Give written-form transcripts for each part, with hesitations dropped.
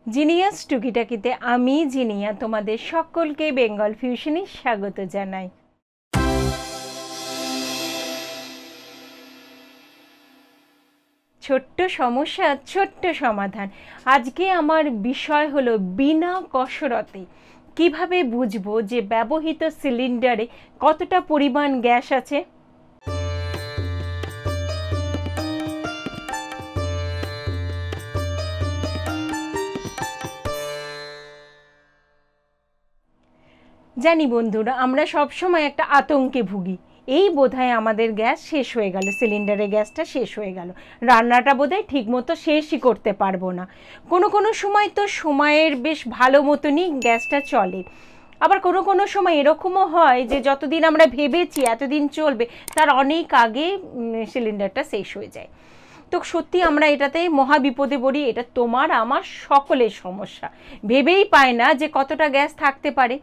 Genius টুকি টাকিতে আমি জিনিয়া তোমাদের সকলকে বেঙ্গল ফিউশনে স্বাগত জানাই। ছোট্ট সমস্যা ছোট্ট সমাধান। আজকে আমার বিষয় হলো বিনা কসরতে কিভাবে বুঝবো যে ব্যবহৃত সিলিন্ডারে কতটা পরিমাণ গ্যাস আছে। জানি বন্ধুরা, আমরা সবসময় একটা আতঙ্কে ভুগি, এই বোধহয় আমাদের গ্যাস শেষ হয়ে গেল, সিলিন্ডারের গ্যাসটা শেষ হয়ে গেল, রান্নাটা বোধহয় ঠিকমতো শেষই করতে পারবো না। কোনো সময় তো সময়ের বেশ ভালো মতনই গ্যাসটা চলে, আবার কোনো সময় এরকমও হয় যে যতদিন আমরা ভেবেছি এতদিন চলবে তার অনেক আগে সিলিন্ডারটা শেষ হয়ে যায়। তো সত্যি আমরা এটাতে মহা বিপদে পড়ি। এটা তোমার আমার সকলের সমস্যা, ভেবেই পায় না যে কতটা গ্যাস থাকতে পারে।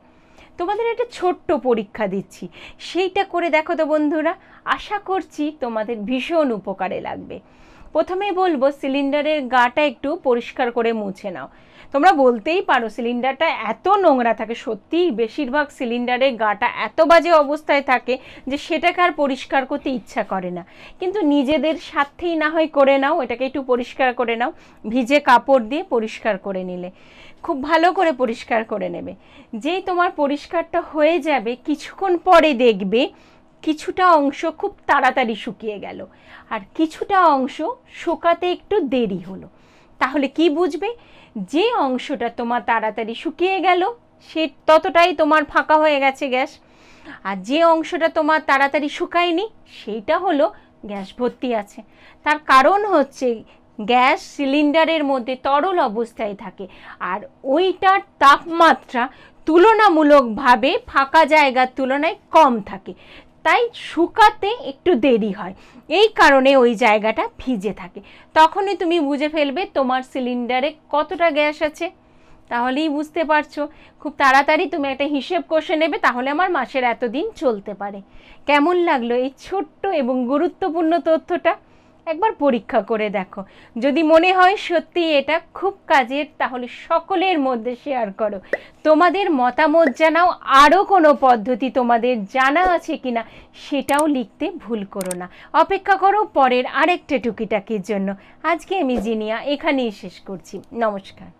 তোমাদের একটা ছোট্ট পরীক্ষা দিচ্ছি, সেইটা করে দেখো তো বন্ধুরা, আশা করছি তোমাদের ভীষণ উপকারে লাগবে। প্রথমে বলবো সিলিন্ডারের গাটা একটু পরিষ্কার করে মুছে নাও। তোমরা বলতেই পারো সিলিন্ডারটা এত নোংরা থাকে, সত্যিই বেশিরভাগ সিলিন্ডারের গাটা এত বাজে অবস্থায় থাকে যে সেটাকে আর পরিষ্কার করতে ইচ্ছা করে না, কিন্তু নিজেদের স্বার্থেই না হয় করে নাও, এটাকে একটু পরিষ্কার করে নাও। ভিজে কাপড় দিয়ে পরিষ্কার করে নিলে খুব ভালো করে পরিষ্কার করে নেবে। যেই তোমার পরিষ্কারটা হয়ে যাবে কিছুক্ষণ পরে দেখবে কিছুটা অংশ খুব তাড়াতাড়ি শুকিয়ে গেল আর কিছুটা অংশ শুকাতে একটু দেরি হলো। তাহলে কি বুঝবে? যে অংশটা তোমার তাড়াতাড়ি শুকিয়ে গেল সে ততটাই তোমার ফাঁকা হয়ে গেছে গ্যাস, আর যে অংশটা তোমার তাড়াতাড়ি শুকায়নি সেইটা হলো গ্যাস ভর্তি আছে। তার কারণ হচ্ছে গ্যাস সিলিন্ডারের মধ্যে তরল অবস্থায় থাকে আর ওইটার তাপমাত্রা তুলনামূলকভাবে ফাঁকা জায়গার তুলনায় কম থাকে, তাই শুকাতে একটু দেরি হয়। এই কারণে ওই জায়গাটা ভিজে থাকে। তখনই তুমি বুঝে ফেলবে তোমার সিলিন্ডারে কতটা গ্যাস আছে। তাহলেই বুঝতে পারছো, খুব তাড়াতাড়ি তুমি একটা হিসেব কষে নেবে, তাহলে আমার মাসের এতদিন চলতে পারে। কেমন লাগলো এই ছোট্ট এবং গুরুত্বপূর্ণ তথ্যটা? একবার পরীক্ষা করে দেখো, যদি মনে হয় সত্যি এটা খুব কাজের তাহলে সকলের মধ্যে শেয়ার করো। তোমাদের মতামত জানাও, আরও কোনো পদ্ধতি তোমাদের জানা আছে কিনা সেটাও লিখতে ভুল করো না। অপেক্ষা করো পরের আরেকটা টুকিটাকির জন্য। আজকে আমি জিনিয়া এখানেই শেষ করছি। নমস্কার।